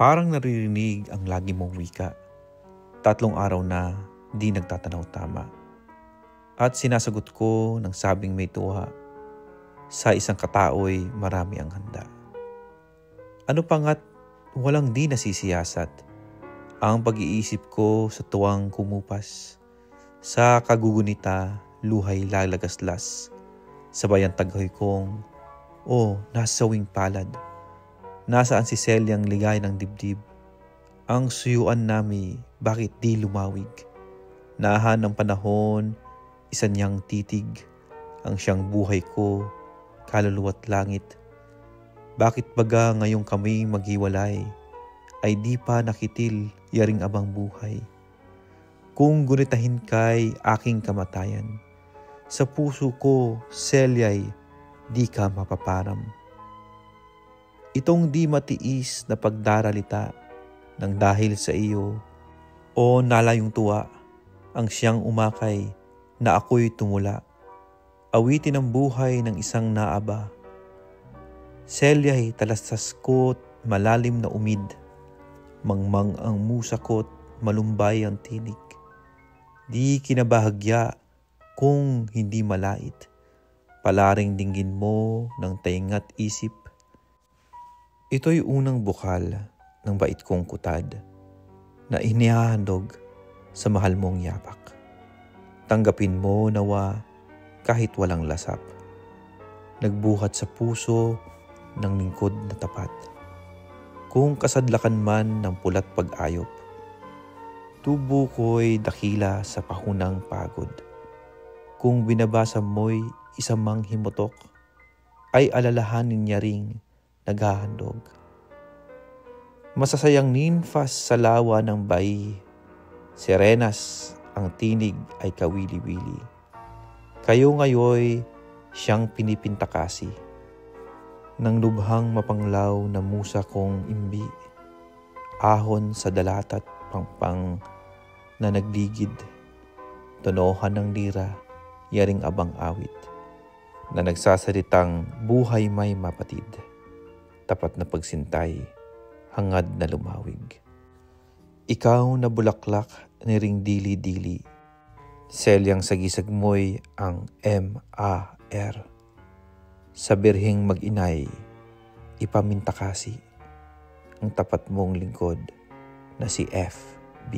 Parang naririnig ang lagi mong wika. 3 araw na di nagtatanaw tama. At sinasagot ko ng sabing may tuwa. Sa isang katao'y marami ang handa. Ano pa nga't walang di nasisiyasat ang pag-iisip ko sa tuwang kumupas. Sa kagugunita, luhay lalagaslas. Sabayang taghoy kong, nasawing palad. Nasaan si Celiang ligay ng dibdib? Ang suyuan nami, bakit di lumawig? Nahan ng panahon, isa niyang titig. Ang siyang buhay ko, kaluluwa't langit. Bakit baga ngayong kami maghiwalay? Ay di pa nakitil, yaring abang buhay. Kung gunitahin kay aking kamatayan, sa puso ko, Celia'y di ka mapaparam. Itong di matiis na pagdaralita nang dahil sa iyo, nalayong tuwa, ang siyang umakay na ako'y tumula. Awitin ang buhay ng isang naaba. Celia'y talastas ko't malalim na umid. Mangmang ang musa ko't malumbay ang tinig. Di kinabahagya kung hindi malait. Palaring dinggin mo ng taingat isip. Ito'y unang bukal ng bait kong kutad na inihahandog sa mahal mong yapak. Tanggapin mo nawa kahit walang lasap. Nagbuhat sa puso ng lingkod na tapat. Kung kasadlakan man ng pulat pag-ayop, tubo ko'y dakila sa pahunang pagod. Kung binabasa mo'y isang mang himutok, ay alalahanin niya ring naghahandog. Masasayang ninfas sa lawa ng bayi, sirenas ang tinig ay kawili-wili. Kayo ngayoy siyang pinipintakasi, nang lubhang mapanglaw na musa kong imbi, ahon sa dalata't pangpang na nagligid, tonohan ng lira, yaring abang awit, na nagsasalitang buhay may mapatid, tapat na pagsintay, hangad na lumawig. Ikaw na bulaklak ni ring dili-dili, Celiang sagisag mo'y ang MAR. Sa birhing mag-inay, ipamintakasi ang tapat mong lingkod na si FB.